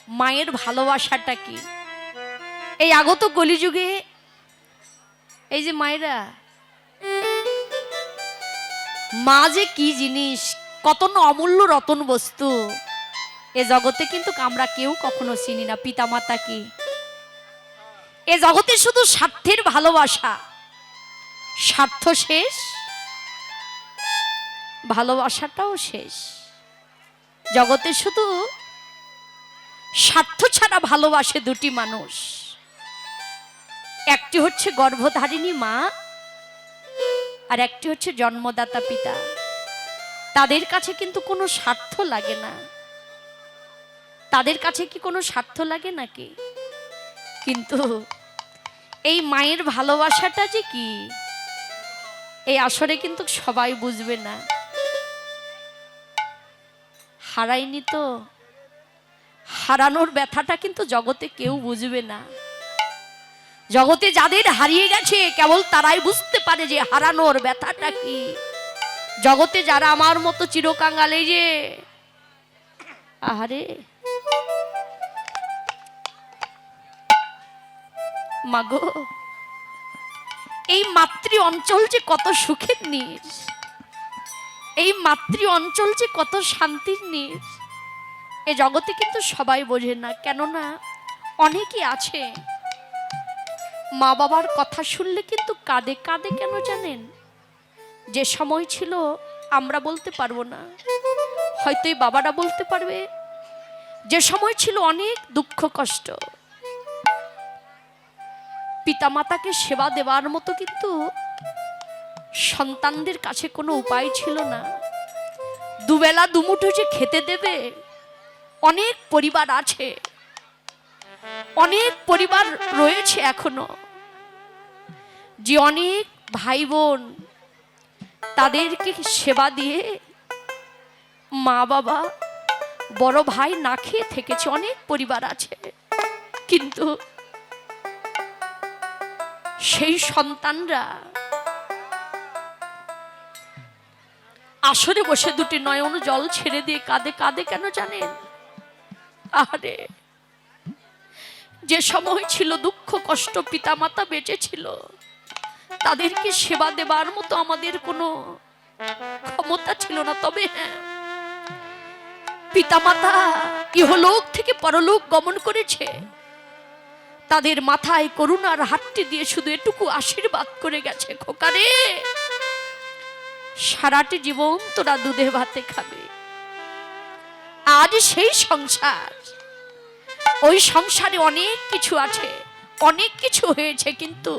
মায়ের ভালোবাসাটা কি। এই আগত কলিযুগে এই যে মায়েরা, মা যে কি জিনিস, কত অমূল্য রতন বস্তু এ জগতে কিন্তু আমরা কেউ কখনো চিনি না। পিতামাতা কি এ জগতে শুধু স্বার্থের ভালোবাসা, স্বার্থ শেষ ভালোবাসাটাও শেষ। জগতে শুধু স্বার্থ ছাড়া ভালোবাসে দুটি মানুষ, একটি হচ্ছে গর্ভধারিণী মা আর একটি হচ্ছে জন্মদাতা পিতা। তাদের কাছে কিন্তু কোনো স্বার্থ লাগে না। তাদের কাছে কি কোনো স্বার্থ লাগে নাকি? কিন্তু এই মায়ের ভালোবাসাটা যে কি, এই আসরে কিন্তু সবাই বুঝবে না। হারায়নি তো, হারানোর ব্যথাটা কিন্তু জগতে কেউ বুঝবে না। জগতে যাদের হারিয়ে গেছে কেবল তারাই বুঝতে পারে যে হারানোর ব্যথাটা কি। জগতে যারা আমার মতো চিরকাঙ্গালে যে আহারে মাগো, এই মাতৃ অঞ্চল যে কত সুখের নির, এই মাতৃ অঞ্চল যে কত শান্তির নির, এ জগতে কিন্তু সবাই বোঝে না। কেননা অনেকেই আছে মা বাবার কথা শুনলে কিন্তু কাঁদে। কাঁদে কেন জানেন? যে সময় ছিল আমরা বলতে পারবো না, হয়তো এই বাবারা বলতে পারবে। যে সময় ছিল অনেক দুঃখ কষ্ট, পিতামাতাকে সেবা দেওয়ার মতো কিন্তু সন্তানদের কাছে কোনো উপায় ছিল না। দুবেলা দুমুঠো যে খেতে দেবে, অনেক পরিবার আছে, অনেক পরিবার রয়েছে এখনো, যে অনেক ভাই বোন তাদেরকে সেবা দিয়ে মা বাবা বড় ভাই না খেয়ে থেকেছে। অনেক পরিবার আছে, কিন্তু সেই সন্তানরা আসরে বসে দুটি নয়ন জল ছেড়ে দিয়ে কাঁদে। কাঁদে কেন জানেন? আরে যে সময় ছিল দুঃখ কষ্ট, পিতামাতা বেঁচে ছিল, তাদেরকে সেবা দেবার মতো আমাদের কোনো ক্ষমতা ছিল না। তবে হ্যাঁ, পিতামাতা ইহলোক থেকে পরলোক গমন করেছে, তাদের মাথায় করুণার হাতটি দিয়ে শুধু এটুকু আশীর্বাদ করে গেছে, খোকারে সারাটি জীবন তোরা দুধে ভাতে খাবে। আজ সেই সংসার, ওই সংসারে অনেক কিছু আছে, অনেক কিছু হয়েছে, কিন্তু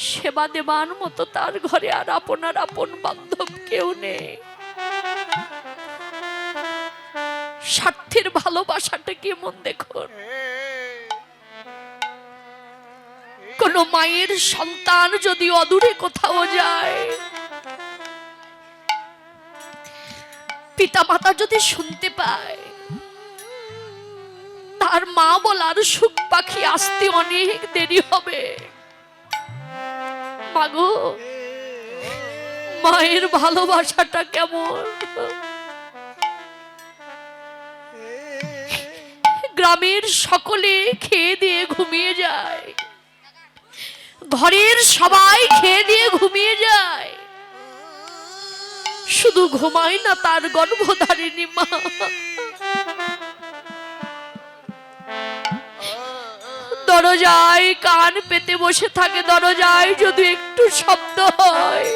সেবা দেবার মতো তার ঘরে আর আপনার আপন বান্ধব কেউ নেই। স্বার্থের ভালোবাসাটা কেমন দেখুন। কোন মায়ের সন্তান যদি অদূরে কোথাও যায়, পিতামাতা যদি শুনতে পায় তার মা বলার সুখ পাখি আসতে অনেক দেরি হবে। মাগো, মায়ের ভালোবাসাটা কেমন। গ্রামের সকলে খেয়ে দিয়ে ঘুমিয়ে যায়, ঘরের সবাই খেয়ে দিয়ে ঘুমিয়ে যায়, শুধু ঘুমায় না তার গর্ভধারিণী মা। দরজায় কান পেতে বসে থাকে, দরজায় যদি একটু শব্দ হয়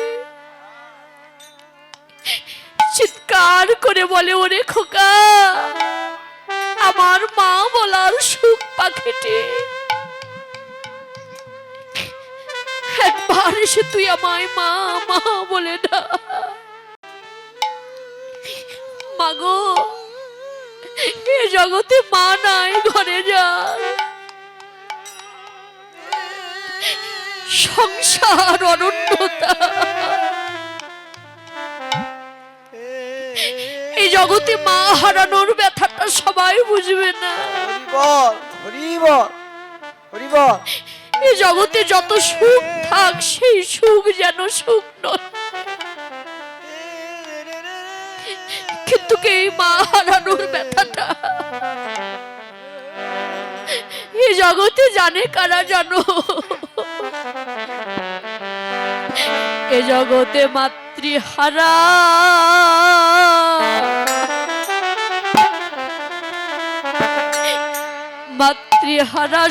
চিৎকার করে বলে, ওরে খোকা, আমার মা বলার সুখ পাখিটি, একবার এসে তুই আমায় মা মা বলে না। মাগো, এ জগতে মা নাই, ঘরে যা। সংসার অনন্যতা, এই জগতে মা হারানোর ব্যথাটা সবাই বুঝবে না। এই জগতে যত সুখ থাক, সেই সুখ যেন সুখ নয়, কিন্তু এই মা হারানোর ব্যথাটা জগতে জানে কারা জানো, এ জগতে মাতৃহারা মাতৃহারা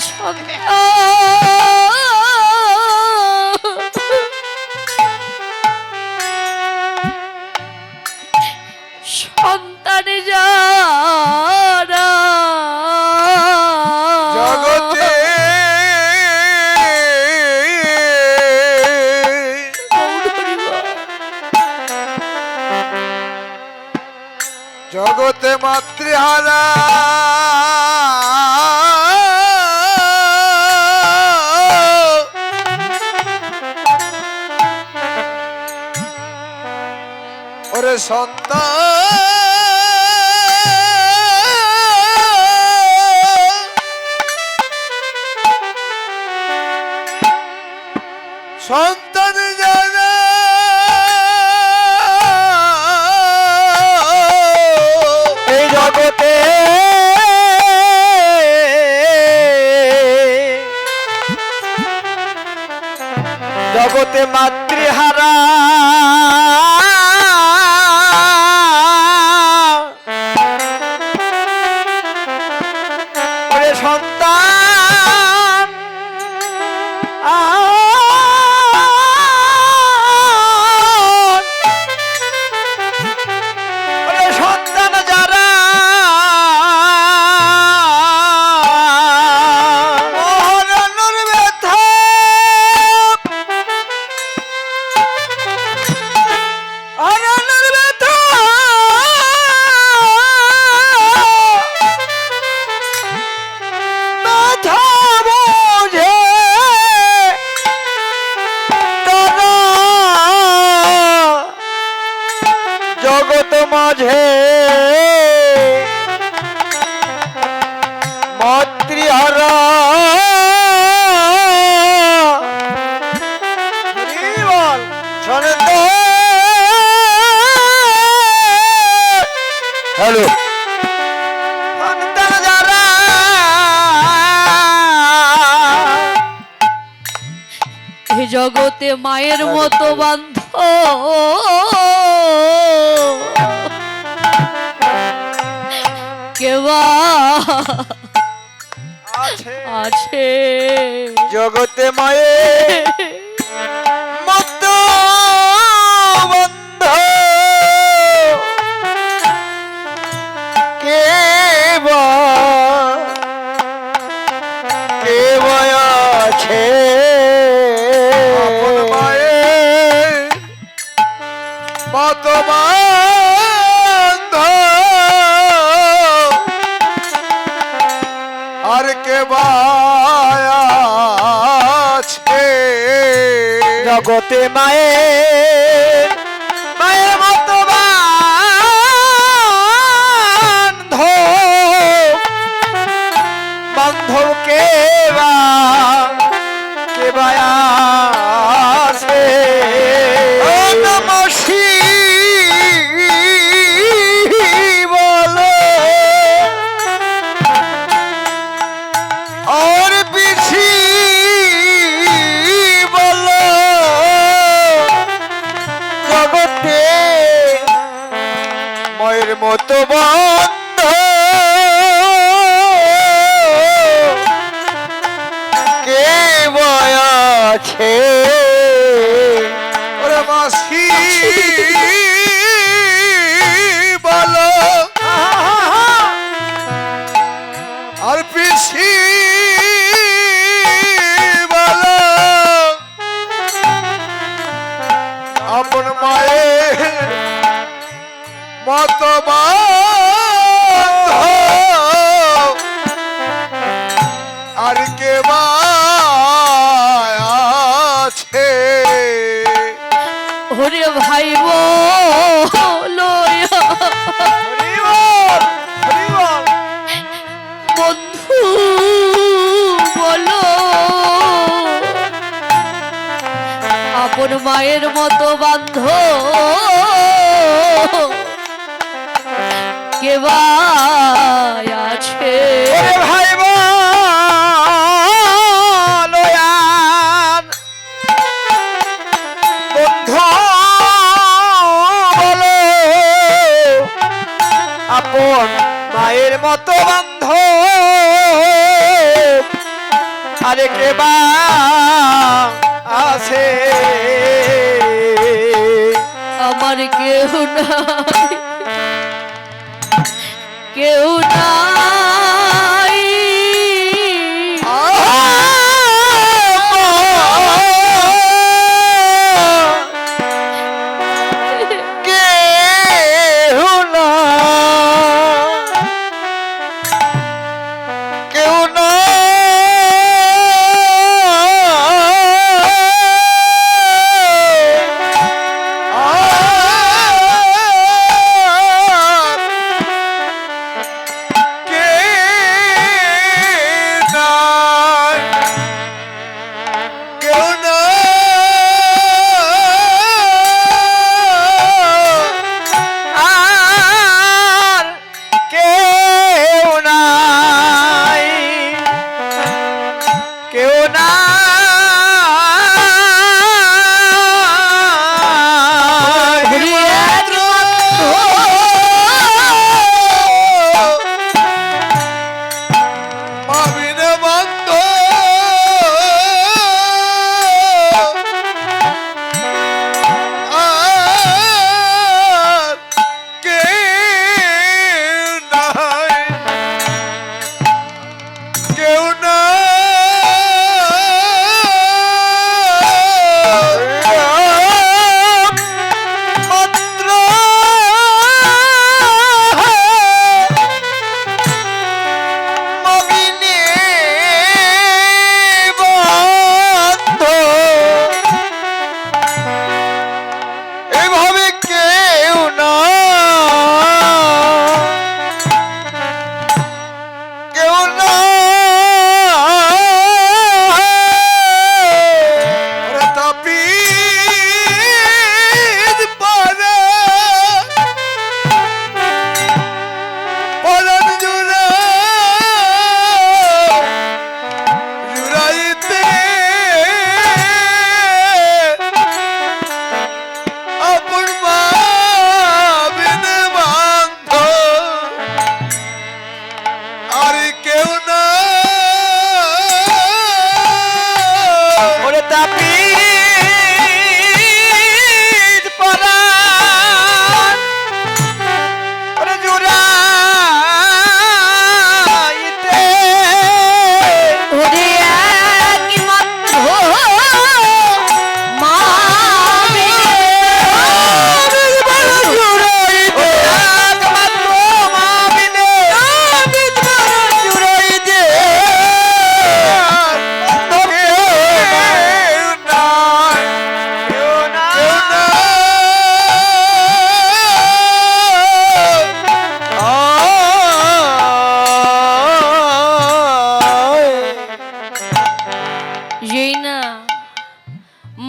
সন্তান যারা জগতে জগতে মাতৃহারা ওরে সন্তান যারা এই জগতে জগতে মাতৃহারা ওরে সন্তান ওরে সন্তান যারা মহারণের ব্যথা হরণের ব্যথা ব্যথা বোঝে তারা জগৎ মাঝে মাতৃহারা হ্যালো সন্তান যারা এ জগতে মায়ের মতো বান্ধ কেবা আছে জগতে মায়ের মতো বন্ধ কে আছে আপন মায়ের মতো বন্ধ আর কে আছে জগতে মায়ের মায়ের মতো বান্ধব কে আছে নমসি বলো और पिछी বলো জগতে মায়ের মতো বন্ধ কে আছে ওরে মাসি বলো আর পিছি বলো আপন মায়ের মতো আর কে আছে ওরে ভাই বলো বন্ধু বলো আপন মায়ের মতো বান্ধ কে আছে ভাই মতো বান্ধ আরে কে বা আছে আমার কেউ নাই, কেউ নাই।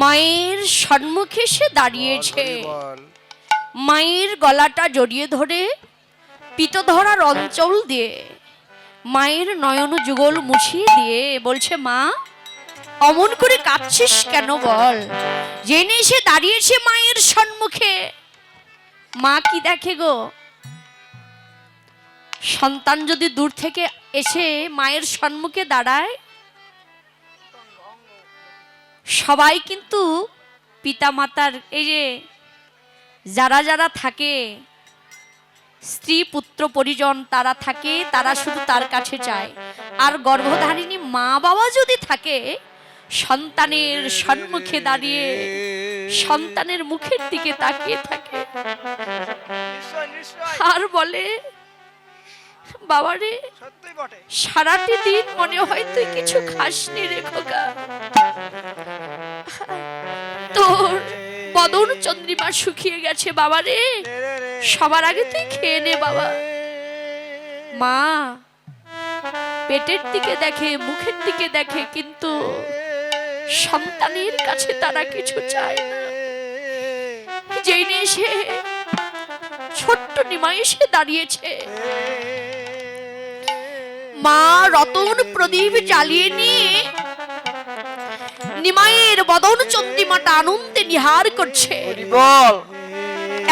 মায়ের সম্মুখে সে দাঁড়িয়েছে, মায়ের গলাটা জড়িয়ে ধরে পিত ধরার অঞ্চল দিয়ে মায়ের নয়ন যুগল মুছিয়ে দিয়ে বলছে, মা অমন করে কাঁদছিস কেন বল। জেনে সে দাঁড়িয়েছে মায়ের সম্মুখে। মা কি দেখে গো, সন্তান যদি দূর থেকে এসে মায়ের সম্মুখে দাঁড়ায়, সবাই কিন্তু পিতা মাতার এই যে যারা যারা থাকে স্ত্রী পুত্র পরিজন তারা থাকে, তারা শুধু তার কাছে চায়। আর গর্ভধারিণী মা বাবা যদি থাকে, সন্তানের সম্মুখে দাঁড়িয়ে সন্তানের মুখের দিকে তাকিয়ে থাকে আর বলে, বাবারে সারাটি দিন মনে হয় তুই কিছু খাসনি রে খোকা, তোর বদন চন্দ্রিমা শুকিয়ে গেছে বাবারে, সবার আগে তুই খেয়ে নে বাবা। মা পেটের দিকে দেখে, মুখের দিকে দেখে, কিন্তু সন্তানের কাছে তারা কিছু চায় না। যেই নিয়ে সে ছোট্ট নিমাই এসে দাঁড়িয়েছে, মা রতন প্রদীপ জ্বালিয়ে নিয়ে নিমাইয়ের বদন চন্দ্রিমাটা আনন্দে নিহার করছে।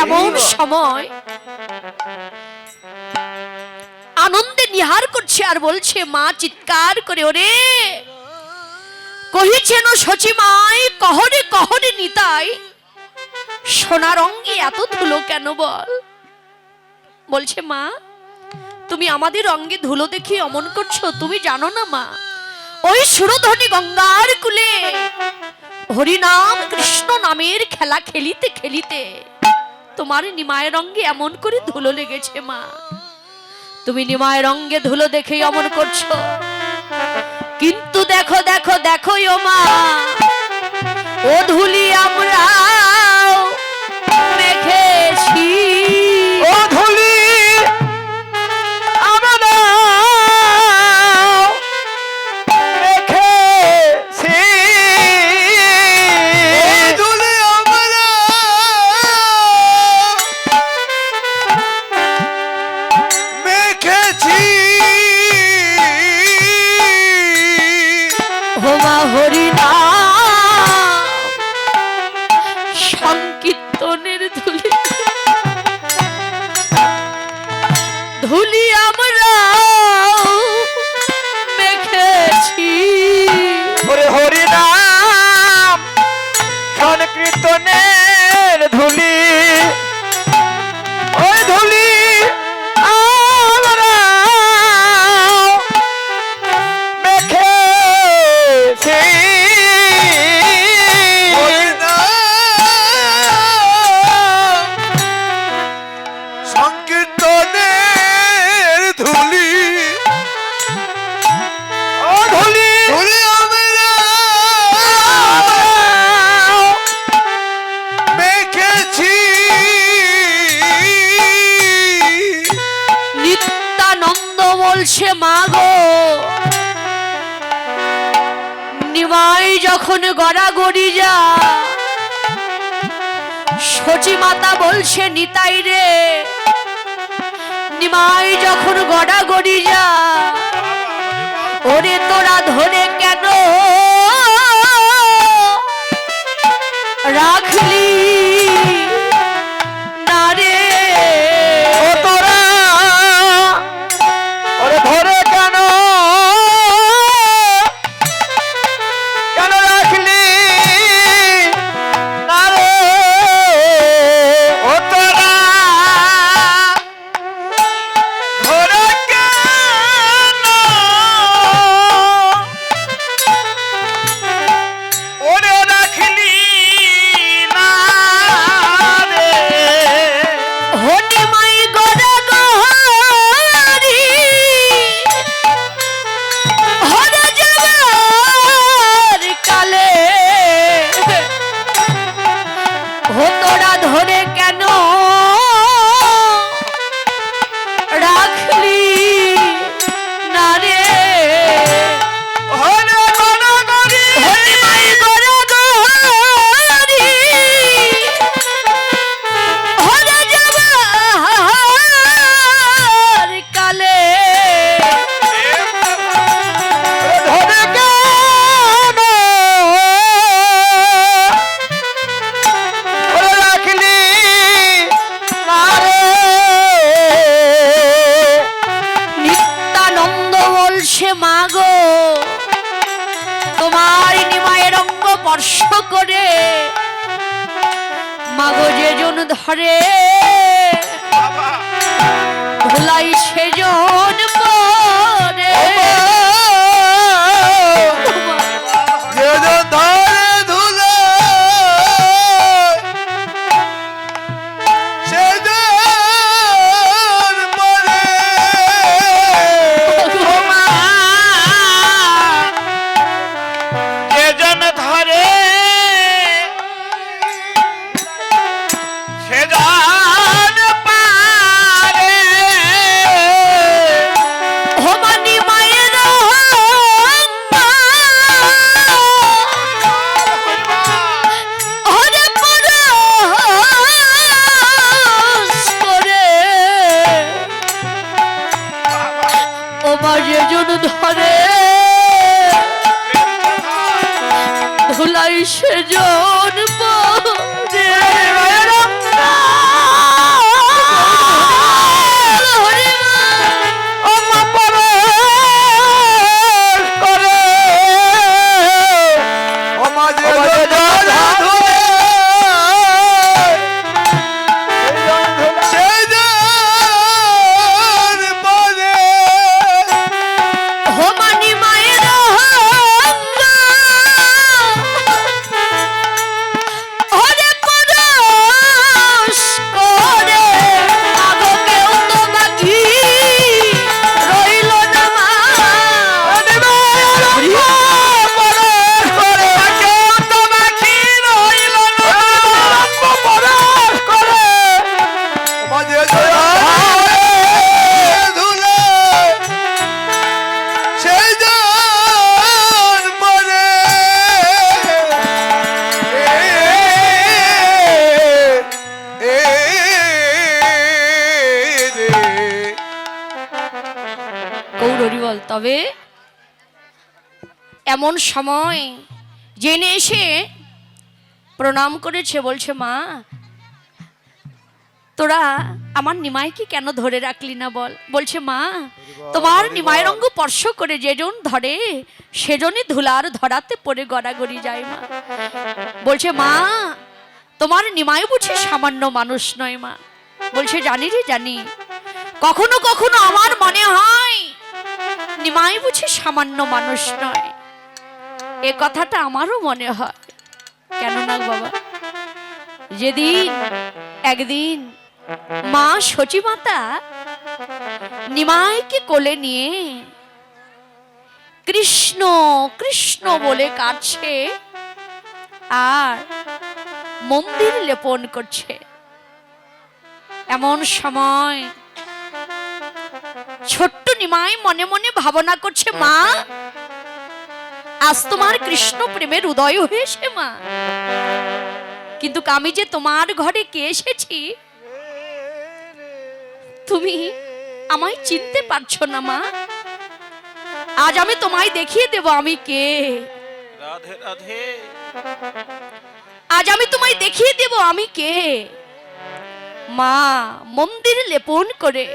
এমন সময় আনন্দে আনন্দে নিহার করছে আর বলছে, মা চিৎকার করে, ওরে কহিছেন সচিমায় কহরে কহরে নিতাই, সোনার অঙ্গে এত ধুলো কেন বল। বলছে, মা তুমি আমাদের অঙ্গে ধুলো দেখি অমন করছো, তুমি জানো না মা, ওই সুরধ্বনি গঙ্গার কুলে হরিনাম কৃষ্ণ নামের খেলা খেলিতে খেলিতে তোমার নিমায়ের অঙ্গে এমন করে ধুলো লেগেছে মা, তুমি নিমায়ের অঙ্গে ধুলো দেখেই অমন করছো। কিন্তু দেখো দেখো দেখো ও মা, ও ধুলি আমরা মেখেছি, ও ধুলি আমরা রেখেছি, ধুলি আমরা মেখেছি, হোমা হরিনা সংকীর্তনের ধুলি, ধুলি আমরা মেখেছি। ওরে হরিনাম সংকীর্তনের ধুলি, ওই ধুলি আমরা মেখেছি। সংকীর্তনের ধুলি, ও ধুলি ধুলি আমরা মেখেছি। নিত্যানন্দ বলছে, মা গো নিমাই যখন গড়াগড়ি যা, সচি মাতা বলছে, নিতাই রে নিমাই যখন গড়াগড়ি যা, ওরে তোরা ধরে কেন রাখলি না রে, ও তোরা ওরে ধরে কেন কেন রাখলি না রে, ও তোরা ধরে কেন ওরে রাখলি না রে, হনিমাই গড়াগড়ি হরে যাবার কালে, তোরা ধরে কেন রাখলি না রে, ওরে গড়াগড়ি হনিমাই গড়াগড়ি হরে যাবার কালে, ধরে কেন ওরে রাখলি না রে, নিত্যানন্দ বলছে, মা গো তোমার নিমায়ের অঙ্গ স্পর্শ করে মাগো যেজন ধরে ধুলাই সেজন পরে, যেজন ধরে ধুলো সেজন পরে, যেজন ধরে সেজন পারে, হোমা নিমায়ের অঙ্গ হরে পরশ করে, ও মা যেজন ধরে ধুলাই সেজন পরে, হরে মা ও মা গৌরী বল। তবে এমন সময় জেনে এসে প্রণাম করেছে, বলছে মা তোরা আমার নিমাইকে কেন ধরে রাখলি না বল। বলছে মা তোমার নিমাইয়ের অঙ্গ স্পর্শ করে যেজন ধরে সেজনই ধুলার ধরাতে পড়ে গড়াগড়ি যায় মা। বলছে মা তোমার নিমাই বুঝি সামান্য মানুষ নয় মা। বলছে জানি রে জানি, কখনো কখনো আমার মনে হয় নিমাই বুঝি সামান্য মানুষ নয়। এ কথাটা আমারও মনে হয়। কেন না বাবা, যেদিন একদিন মা সচিমাতা নিমাইকে কোলে নিয়ে কৃষ্ণ কৃষ্ণ বলে কাঁদছে আর মন্দির লেপন করছে, এমন সময় ছোট্ট নিমাই মনে মনে ভাবনা করছে মা আজ তোমার কৃষ্ণ প্রেমের উদয় হয়েছে মা, কিন্তু আমি যে তোমার ঘরে কে এসেছি তুমি আমায় চিনতে পারছো না মা। আজ আমি তোমায় দেখিয়ে দেব আমি কে। রাধে রাধে। আজ আমি তোমায় দেখিয়ে দেব আমি কে। মা মন্দির লেপন করে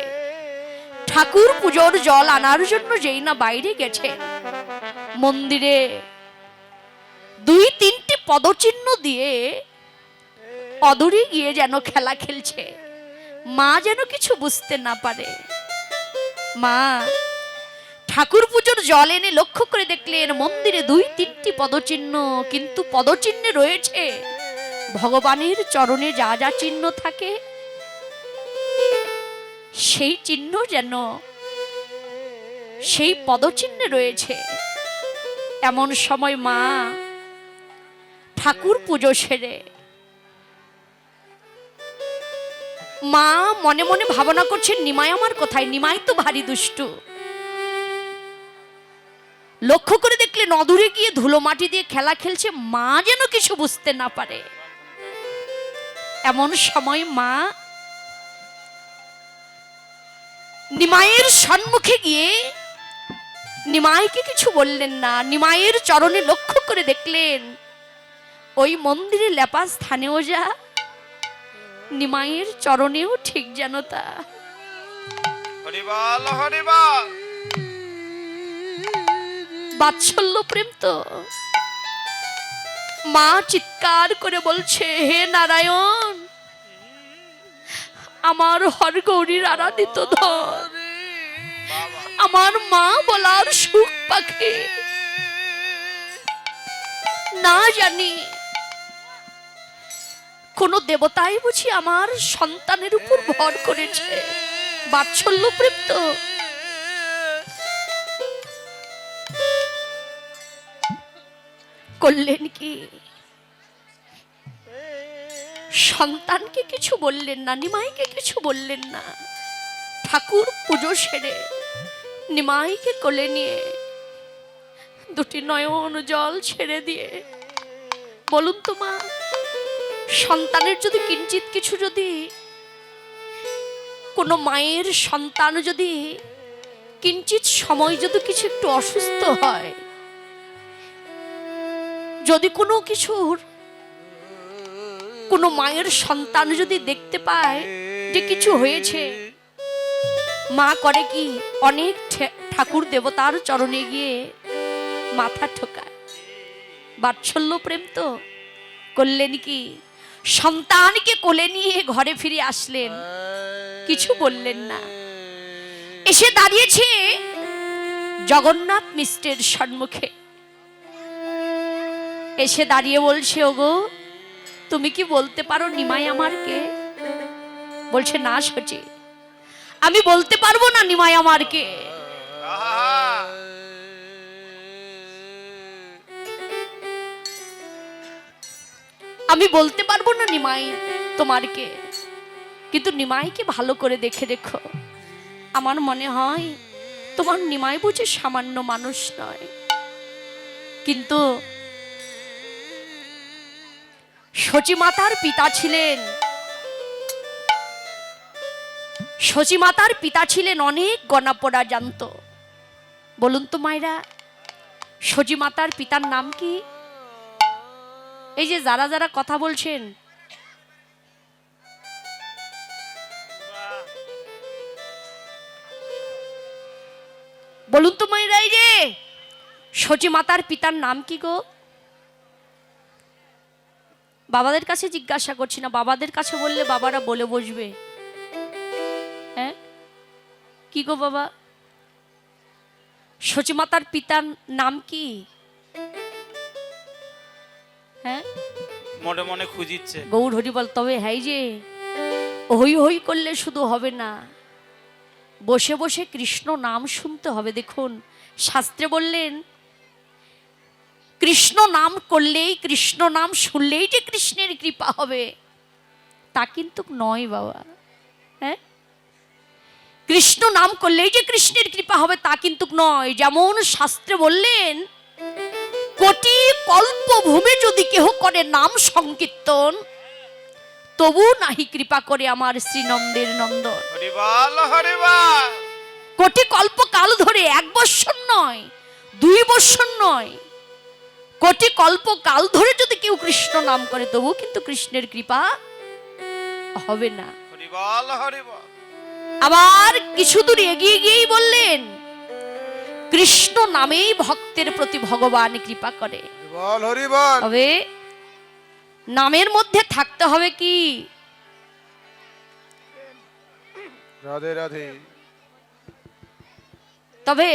ঠাকুর পুজোর জল আনার জন্য যেই না বাইরে গেছে, মন্দিরে 2-3টি পদচিহ্ন দিয়ে অদূরে গিয়ে যেন খেলা খেলছে। মা যেন কিছু বুঝতে না পারে। মা ঠাকুর পুজোর জল এনে লক্ষ্য করে দেখলেন মন্দিরে 2-3টি পদচিহ্ন, কিন্তু পদচিহ্নে রয়েছে ভগবানের চরণে যা যা চিহ্ন থাকে সেই চিহ্ন যেন সেই পদচিহ্নে রয়েছে। এমন সময় মা ঠাকুর পুজো সেরে মা মনে মনে ভাবনা করছেন নিমাই আমার কোথায়, নিমাই তো ভারী দুষ্টু। লক্ষ্য করে দেখলেন অদূরে গিয়ে ধুলো মাটি দিয়ে খেলা খেলছে, মা যেন কিছু বুঝতে না পারে। এমন সময় মা নিমাইয়ের সম্মুখে গিয়ে নিমাইকে কিছু বললেন না, নিমাইয়ের চরণে লক্ষ্য করে দেখলেন ওই মন্দিরে লেপা স্থানেও যা, নিমাইয়ের চরণেও ঠিক যেন তা। হরিবল হরিবল। বাৎসল্য প্রেম তো। মা চিৎকার করে বলছে হে নারায়ণ, আমার হরগৌরীর আরাধিত ধন, আমার মা বলার সুখ পাখি, না জানি কোন দেবতাই বুঝি আমার সন্তানের উপর ভর করেছে। বাৎসল্য প্রেম তো। করলেন কি, সন্তানকে কিছু বললেন না, নিমাইকে কিছু বললেন না। ঠাকুর পুজো সেরে নিমাইকে কোলে নিয়ে 2টি নয়ন জল ছেড়ে দিয়ে বলুন তো মা, সন্তানের যদি কিঞ্চিত কিছু, যদি কোনো মায়ের সন্তান যদি কিঞ্চিত সময় যদি কিছু একটু অসুস্থ হয়, যদি কোনো কিছুর কোনো মায়ের সন্তান যদি দেখতে পায় যে কিছু হয়েছে, মা করে কি অনেক ঠাকুর দেবতার চরণে গিয়ে মাথা ঠোকায়। বাৎসল্য প্রেম তো। করলেন কি, সন্তানকে কোলে নিয়ে ঘরে ফিরে আসলেন, কিছু বললেন না। এসে দাঁড়িয়েছে জগন্নাথ মিশ্রের সম্মুখে, এসে দাঁড়িয়ে বলছে ওগো তুমি কি বলতে পারো নিমাই আমার কে? বলছে না সচি, আমি বলতে পারবো না নিমাই আমার কে। আমি বলতে পারবো না নিমাই তোমার কে, কিন্তু নিমাইকে ভালো করে দেখে রেখো। আমার মনে হয় তোমার নিমাই বুঝে সামান্য মানুষ নয়। কিন্তু সচিমাতার পিতা ছিলেন, সচিমাতার পিতা ছিলেন অনেক গণাপড়া জানত। বলুন তো মায়েরা, সজি মাতার পিতার নাম কি? এই যে যারা যারা কথা বলছেন, বলুন তো মায়েরা, এই যে সজি মাতার পিতার নাম কি গো? বাবাদের কাছে জিজ্ঞাসা করছি না, বাবাদের কাছে বললে বাবারা বলে বসবে। হ্যাঁ, কি গো বাবা, সজি মাতার পিতার নাম কি? হ্যাঁ, মনে মনে খুঁজিচ্ছে। গৌর হরি বল। তবে হ্যাঁ, যে হই হই করলে শুধু হবে না, বসে বসে কৃষ্ণ নাম শুনতে হবে। দেখুন শাস্ত্রে বললেন, কৃষ্ণ নাম করলেই, কৃষ্ণ নাম শুনলেই যে কৃষ্ণের কৃপা হবে তা কিন্তু নয় বাবা। হ্যাঁ, কৃষ্ণ নাম করলেই যে কৃষ্ণের কৃপা হবে তা কিন্তু নয়। যেমন শাস্ত্রে বললেন, কোটি কল্প ভূমে যদি কেহ করে নাম সংকীর্তন, তবু নাহি কৃপা করে আমার শ্রীনন্দের নন্দন। হরিবল হরিবল। কোটি কল্প কাল ধরে, 1 বৎসর নয়, 2 বৎসর নয়, কোটি কল্প কাল ধরে যদি কেউ কৃষ্ণ নাম করে, তবু কিন্তু কৃষ্ণের কৃপা হবে না। হরিবল হরিবল। আবার কিছু দূর এগিয়ে গিয়েই বললেন, কৃষ্ণ নামেই ভক্তের প্রতি ভগবান কৃপা করে। বল হরি বল। তবে নামের মধ্যে থাকতে হবে কি? রাধে রাধে। তবে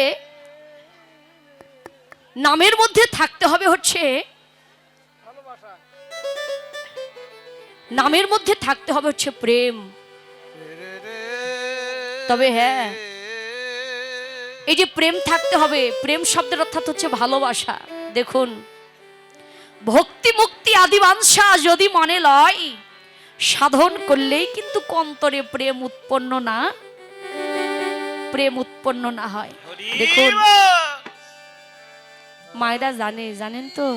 নামের মধ্যে থাকতে হবে হচ্ছে, নামের মধ্যে থাকতে হবে হচ্ছে প্রেম। তবে হ্যাঁ, এই যে প্রেম থাকতে হবে, প্রেম শব্দের অর্থ হচ্ছে ভালোবাসা। দেখুন, ভক্তি মুক্তি আদি বাঞ্ছা যদি মনে লয়, সাধন করলেই কিন্তু অন্তরে প্রেম উৎপন্ন না, প্রেম উৎপন্ন না হয়। দেখুন মায়েরা জানেন তো,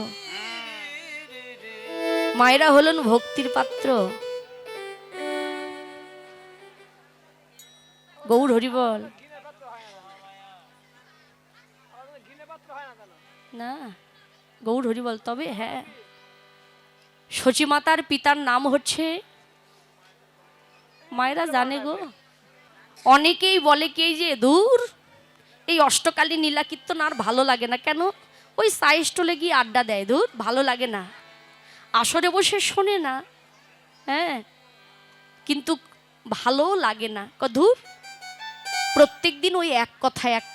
মায়েরা হলেন ভক্তির পাত্র। গৌর হরি বল। না, গৌর হরি বল। তবে হ্যাঁ, সচি মাতার পিতার নাম হচ্ছে, মায়েরা জানে গো। অনেকেই বলে কি, এই যে দূর, এই অষ্টকালী নীলা কীর্তন আর ভালো লাগে না। কেন? ওই চাই স্টলে গিয়ে আড্ডা দেয়, দূর ভালো লাগে না, আসরে বসে শোনে না। হ্যাঁ, কিন্তু ভালো লাগে না, ধুর প্রত্যেক দিন ওই এক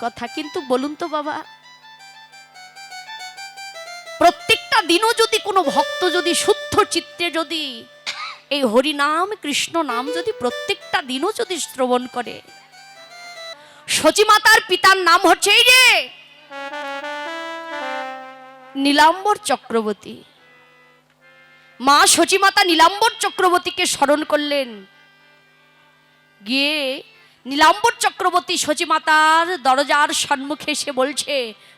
কথা। কিন্তু বলুন তো বাবা, প্রত্যেকটা দিনও যদি কোনো ভক্ত যদি শুদ্ধ চিত্তে যদি এই হরি নাম কৃষ্ণ নাম যদি প্রত্যেকটা দিনও যদি শ্রবণ করে, সচি মাতার পিতার নাম হচ্ছে এই যে নীলাম্বর চক্রবর্তী। মা সচি মাতা নীলাম্বর চক্রবর্তীকে স্মরণ করলেন, গিয়ে নীলাম্বর চক্রবর্তী সচি মাতার দরজার সম্মুখে এসে বলছে,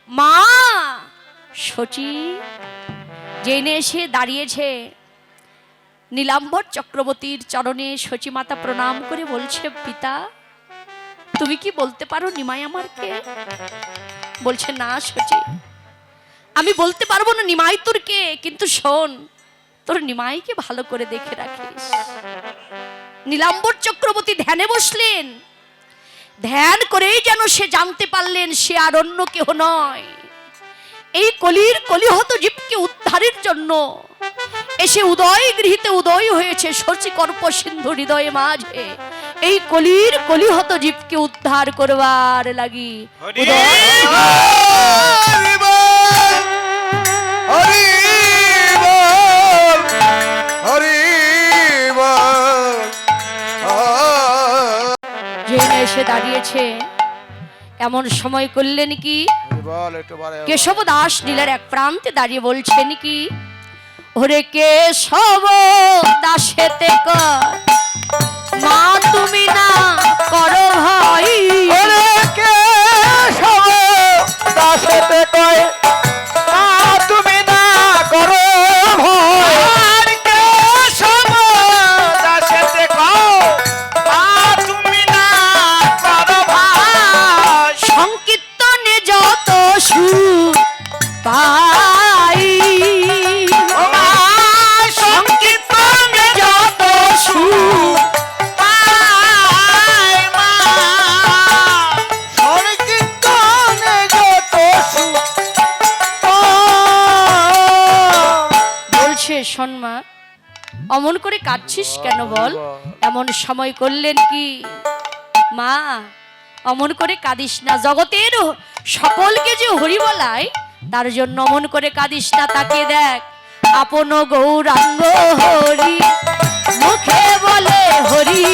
মা সচি। জেনে এসে দাঁড়িয়েছে, নীলাম্বর চক্রবর্তীর চরণে সচি মাতা প্রণাম করে বলছে, পিতা তুমি কি বলতে পারো নিমাই আমার কে? বলছে, না সচি, আমি বলতে পারবো না নিমাই তোর কে, কিন্তু শোন, তোর নিমাইকে ভালো করে দেখে রাখিস। নীলাম্বর চক্রবর্তী ধ্যানে বসলেন, ধ্যান করেই যেন সে জানতে পারলেন সে আর অন্য কেহ নয়, এই কলির কলিহত জীবকে উদ্ধারের জন্য এসে উদয় গৃহীতে উদয় হয়েছে শচী কর্প সিন্ধু হৃদয়ে মাঝে, এই কলির কলিহত জীবকে উদ্ধার করবার লাগি জেনে এসে দাঁড়িয়েছে। এমন সময় করলেন কি, কেশব দাস নীলার এক প্রান্তে দাঁড়িয়ে বলছেন কি, ওরে কেশব দাসেতে কর মা তুমি না করো ভাই, ওরে কেশব দাসেতে কয় মা তুমি না করো ভয়। আর কেশব দাসেতে কও, মা তুমি না করো ভাই। সংকীর্তনে জয় শোন মা, অমন করে কাঁদছিস কেন বল? এমন সময় করলেন কি? মা, অমন করে কাঁদিস না, জগতের সকলকে যে হরি বলায় তার জন্য অমন করে কাঁদিস না। তাকে দেখ, আপন গৌরাঙ্গ হরি, মুখে বলে হরি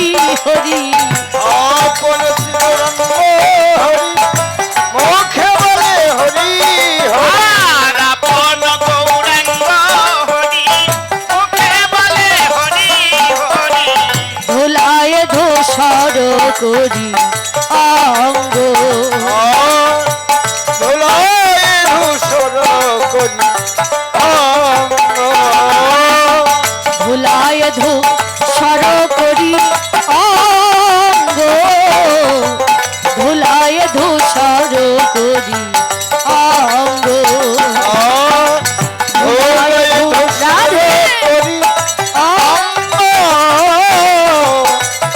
হরি। আপন শিবরঙ্গ হরি, মুখে বলে হরি হরি। আর আপন গৌরাঙ্গ হরি, মুখে বলে হরি হরি। ধুলায় ধূসর করি অঙ্গ, দোলায় ধূসর করি অঙ্গ। ধুলায় ধূসর করি অঙ্গ, ধুলায় ধূসর করি অঙ্গ। দোলায় ধূসর করি অঙ্গ।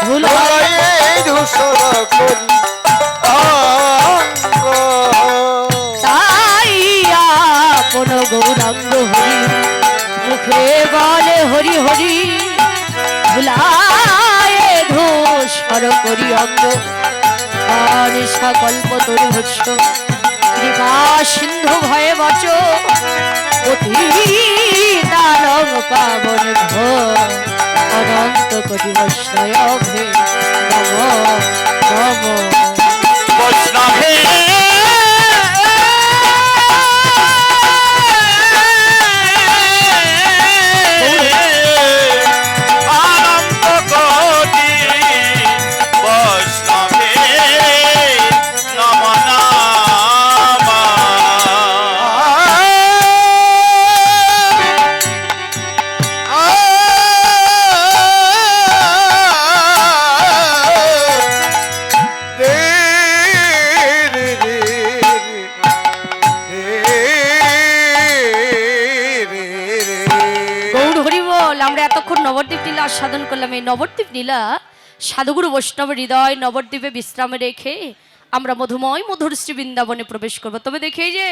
ধুলায় দোলায় ধূসর করি অঙ্গ। তাই আপন গৌরাঙ্গ হরি, মুখে বলে হরি হরি। ভুলায় ধূসর করি অঙ্গ, আর সকল্প তরু ভস্য। কৃপা সিন্ধু ভয়ে বচ, অতি দানব পাবন ভো। অনন্ত কোটি বৈষ্ণবে নম নম। বৈষ্ণবে অনন্ত কোটি বৈষ্ণবে নম গৌর হরি বল। আমরা এতক্ষণ নবদ্বীপ লীলা আস্বাদন করলাম। এই নবদ্বীপ লীলা সাধুগুরু বৈষ্ণব হৃদয় নবদ্বীপে বিশ্রামে রেখে আমরা মধুময় মধুর শ্রী বৃন্দাবনে প্রবেশ করবো। তবে দেখে যে